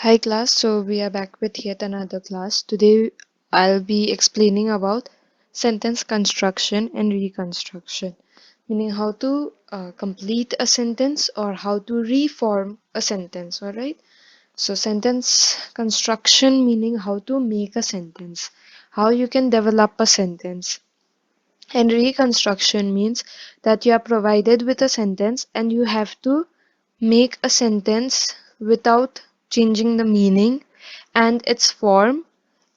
Hi class, so we are back with yet another class. Today I'll be explaining about sentence construction and reconstruction, meaning how to complete a sentence or how to reform a sentence, alright? So sentence construction meaning how to make a sentence, how you can develop a sentence. And reconstruction means that you are provided with a sentence and you have to make a sentence without changing the meaning and its form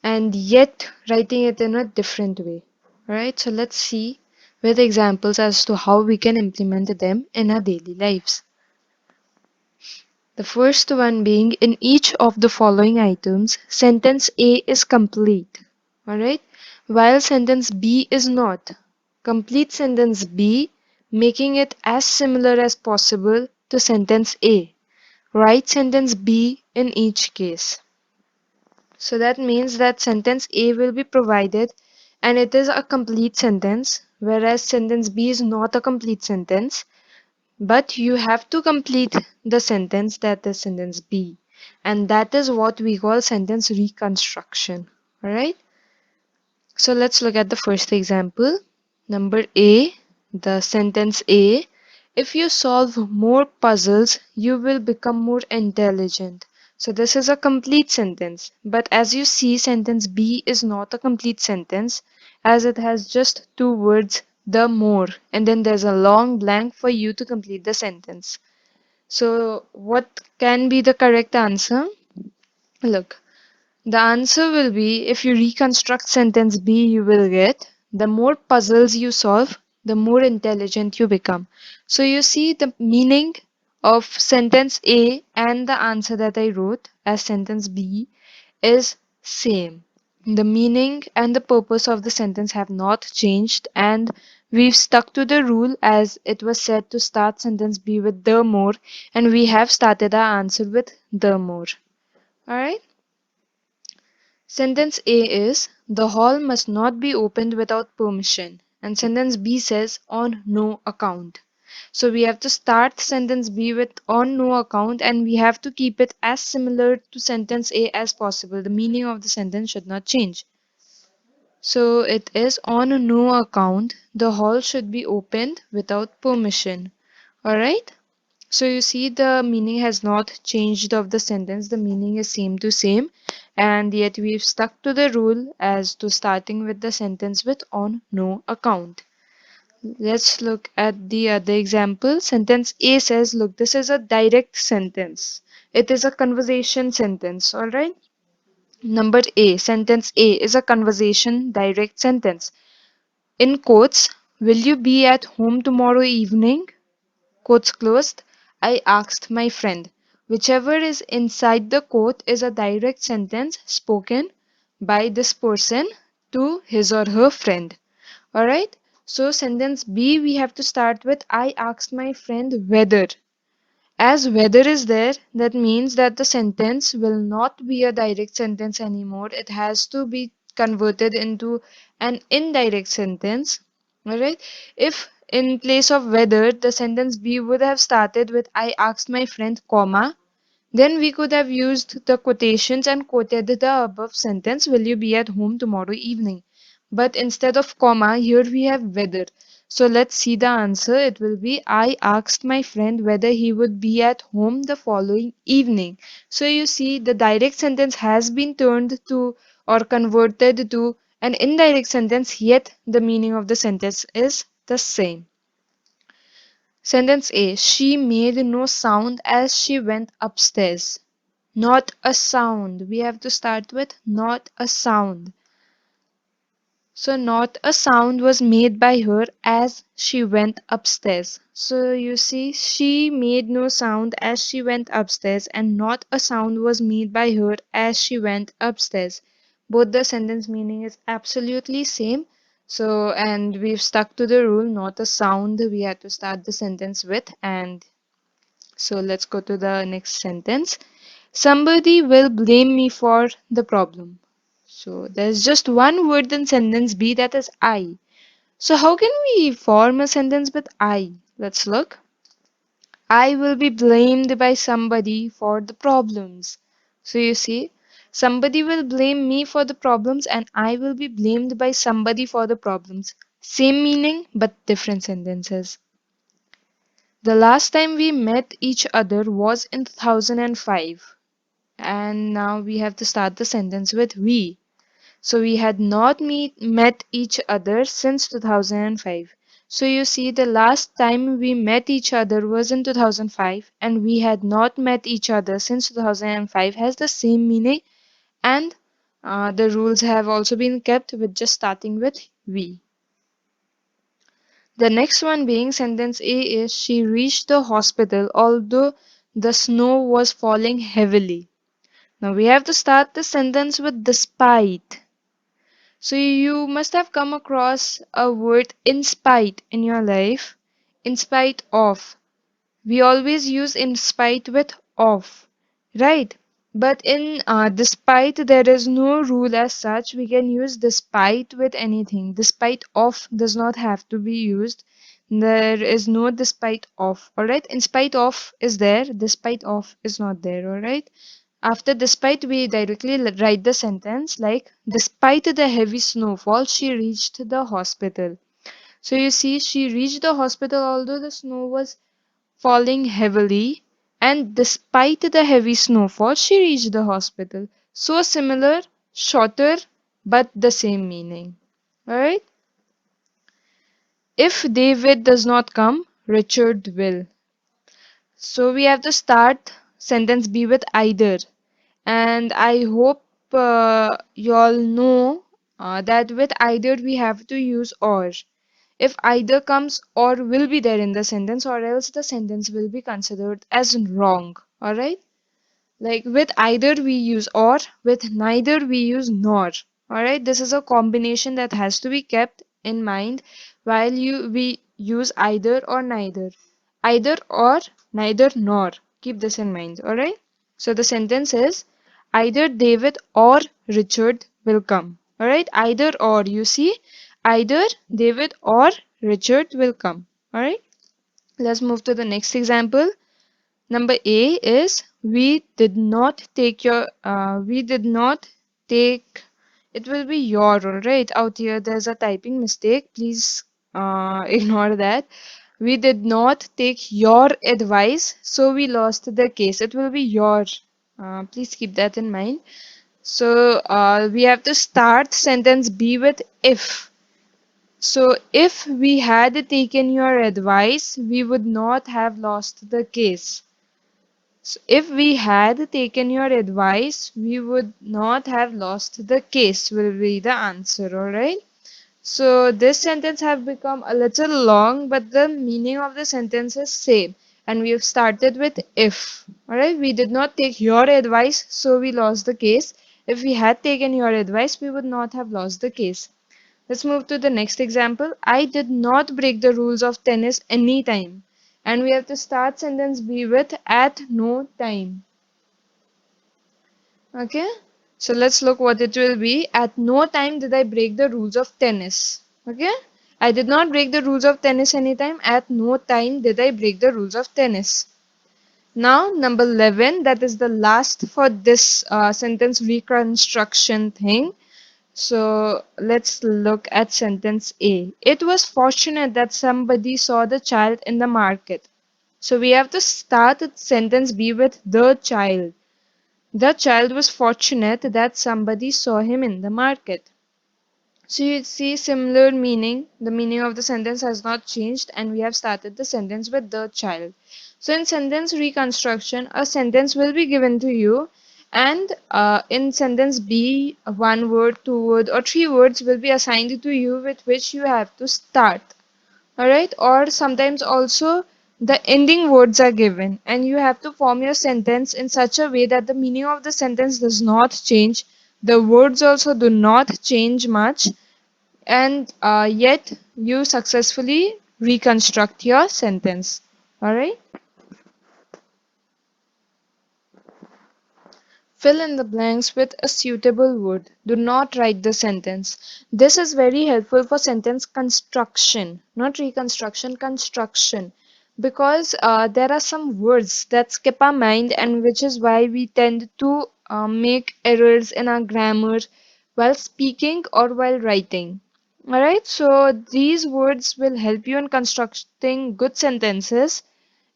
and yet writing it in a different way. Alright, so let's see with examples as to how we can implement them in our daily lives. The first one being in each of the following items, sentence A is complete. Alright, while sentence B is not. Complete sentence B, making it as similar as possible to sentence A. Write sentence B in each case. So that means that sentence A will be provided and it is a complete sentence, whereas sentence B is not a complete sentence. But you have to complete the sentence that is sentence B. And that is what we call sentence reconstruction. Alright? So let's look at the first example. Number A, the sentence A. If you solve more puzzles, you will become more intelligent. So this is a complete sentence. But as you see, sentence B is not a complete sentence as it has just two words, the more. And then there's a long blank for you to complete the sentence. So what can be the correct answer? Look. The answer will be if you reconstruct sentence B, you will get the more puzzles you solve, the more intelligent you become. So you see the meaning of sentence A and the answer that I wrote as sentence B is same. The meaning and the purpose of the sentence have not changed and we've stuck to the rule as it was said to start sentence B with the more and we have started our answer with the more. Alright? Sentence A is the hall must not be opened without permission, and sentence B says on no account. So we have to start sentence B with on no account and we have to keep it as similar to sentence A as possible. The meaning of the sentence should not change. So it is on no account the hall should be opened without permission. Alright? So you see the meaning has not changed of the sentence. The meaning is same to same and yet we've stuck to the rule as to starting with the sentence with on no account. Let's look at the other example. Sentence A says, look, this is a direct sentence. It is a conversation sentence, alright? Number A, sentence A is a conversation direct sentence. In quotes, will you be at home tomorrow evening? Quotes closed. I asked my friend. Whichever is inside the quote is a direct sentence spoken by this person to his or her friend. Alright? So sentence B we have to start with I asked my friend whether. As whether is there, that means that the sentence will not be a direct sentence anymore. It has to be converted into an indirect sentence. Alright? If in place of whether, the sentence B would have started with I asked my friend, comma, then we could have used the quotations and quoted the above sentence, will you be at home tomorrow evening? But instead of comma, here we have whether. So let's see the answer. It will be I asked my friend whether he would be at home the following evening. So you see the direct sentence has been turned to or converted to an indirect sentence, yet the meaning of the sentence is the same. Sentence A. She made no sound as she went upstairs. Not a sound. We have to start with not a sound. So not a sound was made by her as she went upstairs. So you see, she made no sound as she went upstairs and not a sound was made by her as she went upstairs. Both the sentence meaning is absolutely same. So, and we've stuck to the rule, not a sound we had to start the sentence with. And so let's go to the next sentence. Somebody will blame me for the problem. So there's just one word in sentence B that is I. So how can we form a sentence with I? Let's look. I will be blamed by somebody for the problems. So you see, somebody will blame me for the problems and I will be blamed by somebody for the problems. Same meaning but different sentences. The last time we met each other was in 2005. And now we have to start the sentence with we. So we had not met each other since 2005. So you see, the last time we met each other was in 2005, and we had not met each other since 2005 has the same meaning, and the rules have also been kept with just starting with we. The next one being sentence A is she reached the hospital although the snow was falling heavily. Now we have to start the sentence with despite. So you must have come across a word in spite in your life. In spite of. We always use in spite with of, right? But in despite, there is no rule as such. We can use despite with anything. Despite of does not have to be used. There is no despite of, alright? In spite of is there, despite of is not there, alright? After despite, we directly write the sentence like, despite the heavy snowfall, she reached the hospital. So you see, she reached the hospital although the snow was falling heavily, and despite the heavy snowfall, she reached the hospital. So similar, shorter, but the same meaning. Alright? If David does not come, Richard will. So we have to start sentence B with either. And I hope you all know that with either we have to use or. If either comes or will be there in the sentence, or else the sentence will be considered as wrong. Alright? Like with either we use or, with neither we use nor. Alright? This is a combination that has to be kept in mind while we use either or neither. Either or, neither nor. Keep this in mind. Alright? So the sentence is either David or Richard will come. Alright? Either or. You see? Either David or Richard will come. Alright? Let's move to the next example. Number A is we did not take, it will be your, alright? Out here there's a typing mistake. Please ignore that. We did not take your advice, so we lost the case. It will be your. Please keep that in mind. So we have to start sentence B with if. So if we had taken your advice, we would not have lost the case. So if we had taken your advice, we would not have lost the case will be the answer, alright? So this sentence have become a little long, but the meaning of the sentence is same. And we have started with if, alright? We did not take your advice, so we lost the case. If we had taken your advice, we would not have lost the case. Let's move to the next example. I did not break the rules of tennis any time. And we have to start sentence B with at no time. Okay? So let's look what it will be. At no time did I break the rules of tennis. Okay? I did not break the rules of tennis anytime. At no time did I break the rules of tennis. Now, number 11, that is the last for this sentence reconstruction thing. So let's look at sentence A. It was fortunate that somebody saw the child in the market. So we have to start sentence B with the child. The child was fortunate that somebody saw him in the market. So you see similar meaning. The meaning of the sentence has not changed and we have started the sentence with the child. So in sentence reconstruction, a sentence will be given to you and in sentence B, one word, two word or three words will be assigned to you with which you have to start. Alright, or sometimes also the ending words are given and you have to form your sentence in such a way that the meaning of the sentence does not change, the words also do not change much, and yet you successfully reconstruct your sentence. Alright. Fill in the blanks with a suitable word. Do not write the sentence. This is very helpful for sentence construction, not reconstruction, construction. Because there are some words that skip our mind, and which is why we tend to make errors in our grammar while speaking or while writing. Alright, so these words will help you in constructing good sentences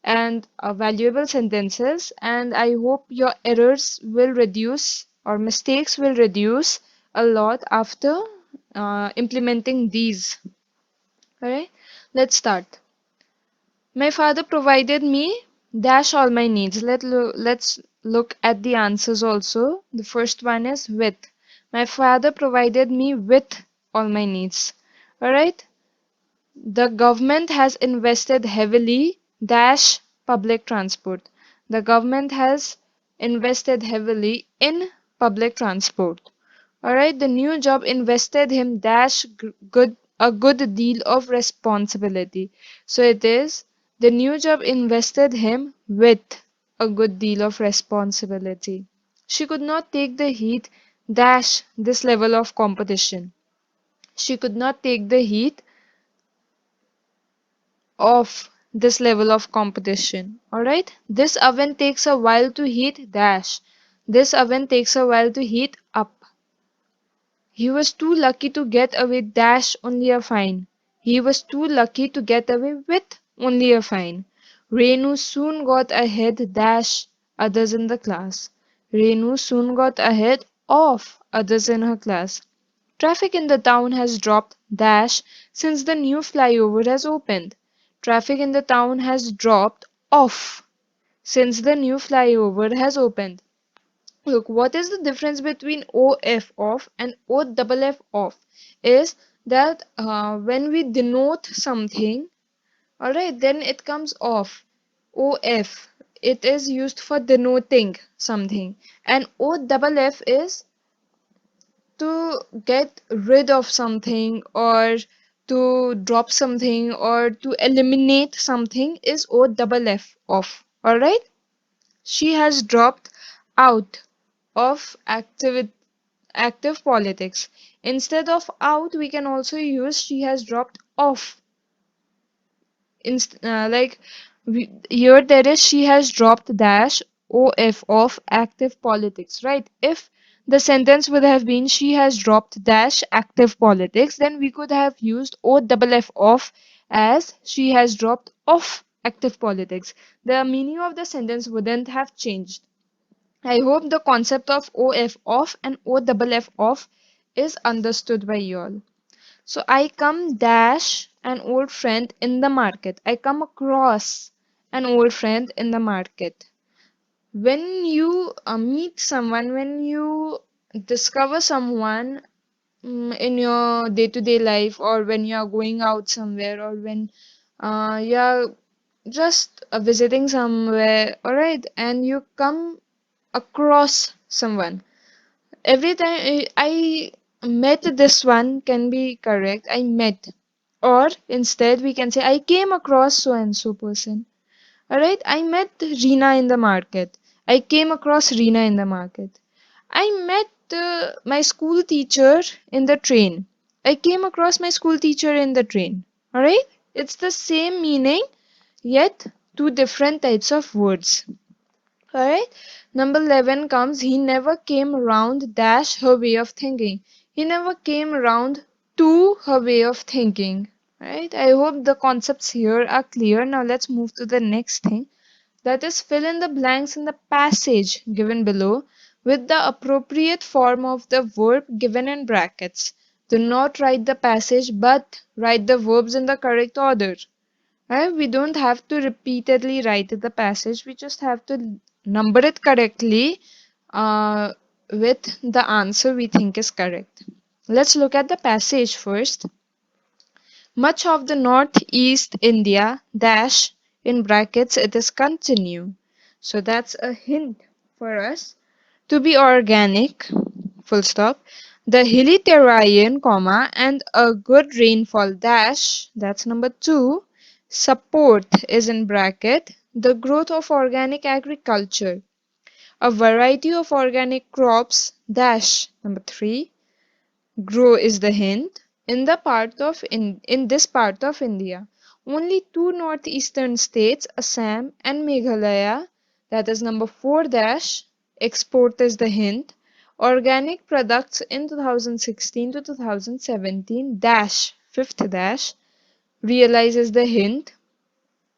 and valuable sentences, and I hope your errors will reduce or mistakes will reduce a lot after implementing these. Alright, let's start. My father provided me dash all my needs. Let's look at the answers also. The first one is with. My father provided me with all my needs. Alright. The government has invested heavily dash public transport. The government has invested heavily in public transport. Alright, the new job invested him dash good a good deal of responsibility. So it is the new job invested him with a good deal of responsibility. She could not take the heat dash this level of competition. She could not take the heat of this level of competition. Alright, this oven takes a while to heat dash. This oven takes a while to heat up. He was too lucky to get away dash only a fine. He was too lucky to get away with only a fine. Renu soon got ahead dash others in the class. Renu soon got ahead of others in her class. Traffic in the town has dropped dash since the new flyover has opened. Traffic in the town has dropped off since the new flyover has opened. Look, what is the difference between OF off and OFF off? Is that when we denote something, alright, then it comes off. OF, it is used for denoting something, and OFF is to get rid of something or to drop something or to eliminate something is OFF off. Alright? She has dropped out of active politics. Instead of out, we can also use she has dropped off. Like here there is she has dropped dash off active politics, right? If the sentence would have been she has dropped dash active politics, then we could have used off off as she has dropped off active politics. The meaning of the sentence wouldn't have changed. I hope the concept of OF off and OFF off is understood by you all. So I come dash an old friend in the market. I come across an old friend in the market. When you meet someone, when you discover someone in your day-to-day life, or when you are going out somewhere, or when you are just visiting somewhere, alright, and you come across someone. Every time I met this one can be correct. I met. Or instead we can say I came across so and so person. Alright, I met Reena in the market. I came across Reena in the market. I met my school teacher in the train. I came across my school teacher in the train. Alright? It's the same meaning, yet two different types of words. Alright. Number 11 comes, he never came around dash her way of thinking. He never came around to her way of thinking. Right? I hope the concepts here are clear. Now let's move to the next thing. That is fill in the blanks in the passage given below with the appropriate form of the verb given in brackets. Do not write the passage but write the verbs in the correct order. We don't have to repeatedly write the passage, we just have to number it correctly uh, with the answer we think is correct. Let's look at the passage first. Much of the northeast India dash in brackets it is continue. So that's a hint for us to be organic, full stop. The hilly terrain, comma, and a good rainfall dash, that's number 2. Support is in bracket, the growth of organic agriculture. A variety of organic crops dash, number 3. Grow is the hint. In this part of India, only two northeastern states, Assam and Meghalaya, that is number 4 dash, export is the hint, organic products in 2016 to 2017 dash fifth dash, realize is the hint,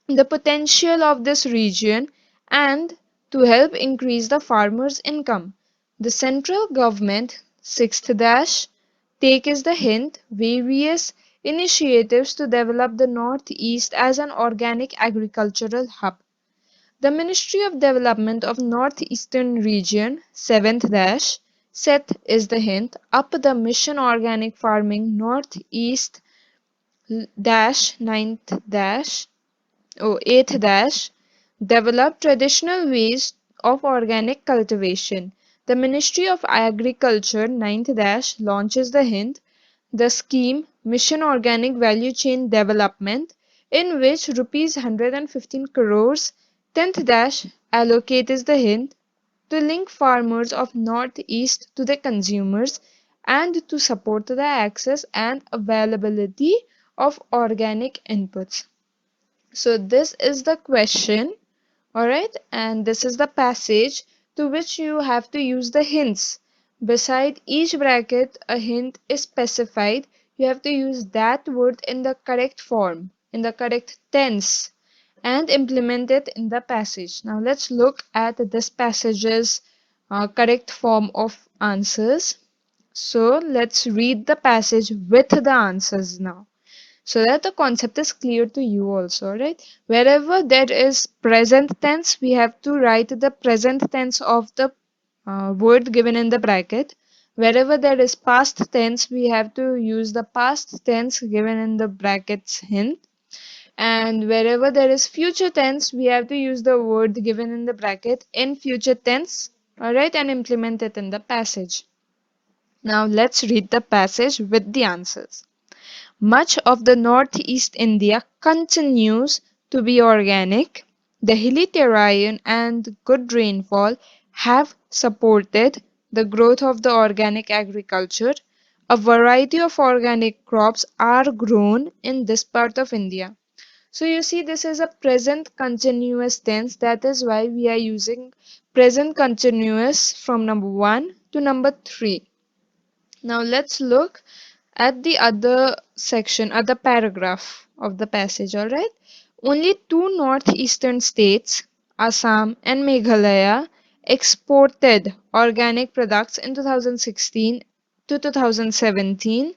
the potential of this region and to help increase the farmers' income. The central government, sixth dash, take is the hint, various initiatives to develop the Northeast as an organic agricultural hub. The Ministry of Development of Northeastern Region, seventh dash, set is the hint, up the mission organic farming Northeast dash ninth dash 8th dash, develop traditional ways of organic cultivation. The Ministry of Agriculture, ninth dash, launches the hint, the scheme Mission Organic Value Chain Development, in which rupees 115 crores, 10th dash, allocates the hint, to link farmers of Northeast to the consumers and to support the access and availability of organic inputs. So this is the question, alright, and this is the passage to which you have to use the hints. Beside each bracket, a hint is specified. You have to use that word in the correct form, in the correct tense, and implement it in the passage. Now let's look at this passage's correct form of answers. So let's read the passage with the answers now so that the concept is clear to you also, right? Wherever there is present tense, we have to write the present tense of the word given in the bracket. Wherever there is past tense, we have to use the past tense given in the brackets hint. And wherever there is future tense, we have to use the word given in the bracket in future tense, alright, and implement it in the passage. Now let's read the passage with the answers. Much of the northeast India continues to be organic. The hilly terrain and good rainfall have supported the growth of the organic agriculture. A variety of organic crops are grown in this part of India. So you see this is a present continuous tense, that is why we are using present continuous from number 1 to number 3. Now let's look at the other section, other paragraph of the passage, alright? Only two northeastern states, Assam and Meghalaya, exported organic products in 2016 to 2017.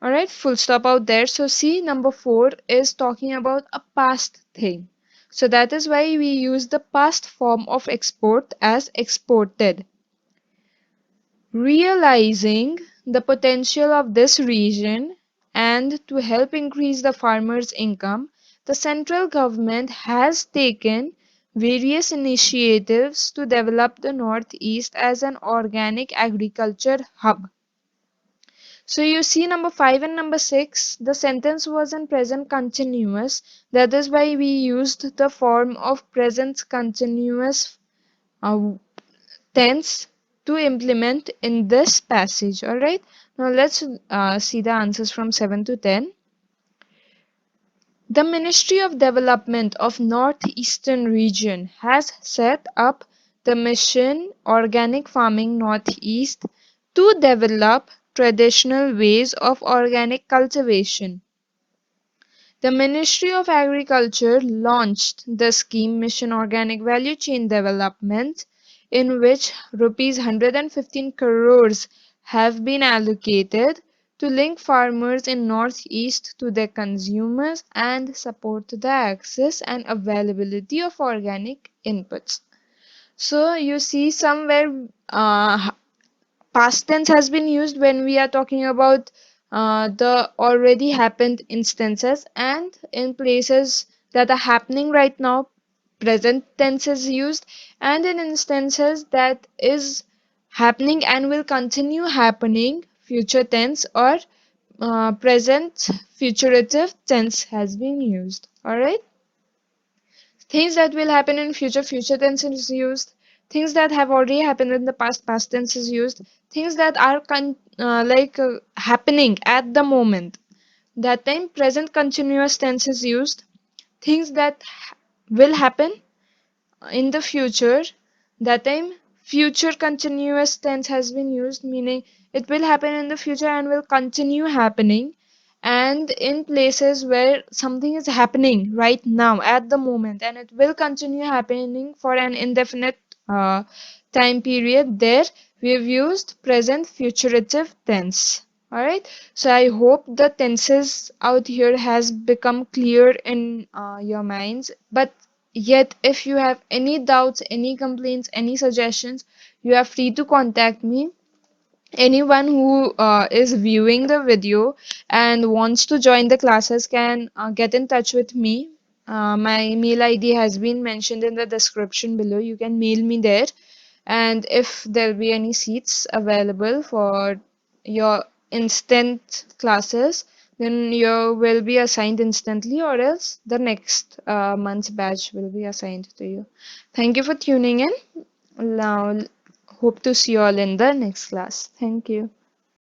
Alright, full stop out there. So see, number 4 is talking about a past thing. So that is why we use the past form of export as exported. Realizing the potential of this region and to help increase the farmers' income, the central government has taken various initiatives to develop the Northeast as an organic agriculture hub. So you see number 5 and number 6, the sentence was in present continuous. That is why we used the form of present continuous uh, tense to implement in this passage. Alright, now let's see the answers from 7 to 10. The Ministry of Development of Northeastern Region has set up the Mission Organic Farming Northeast to develop traditional ways of organic cultivation. The Ministry of Agriculture launched the scheme Mission Organic Value Chain Development, in which rupees 115 crores have been allocated to link farmers in Northeast to their consumers and support the access and availability of organic inputs. So you see somewhere past tense has been used when we are talking about the already happened instances, and in places that are happening right now present tense is used, and in instances that is happening and will continue happening future tense or present futurative tense has been used. All right, things that will happen in future, future tense is used. Things that have already happened in the past, past tense is used. Things that are happening at the moment, that time present continuous tense is used. Things that will happen in the future, That time future continuous tense has been used, meaning it will happen in the future and will continue happening. And in places where something is happening right now at the moment and it will continue happening for an indefinite time period, there we've used present futurative tense. All right, so I hope the tenses out here has become clear in your minds. But yet, if you have any doubts, any complaints, any suggestions, you are free to contact me. Anyone who is viewing the video and wants to join the classes can get in touch with me. My mail ID has been mentioned in the description below. You can mail me there, and if there will be any seats available for your instant classes, then you will be assigned instantly, or else the next month's batch will be assigned to you. Thank you for tuning in. Now, hope to see you all in the next class. Thank you.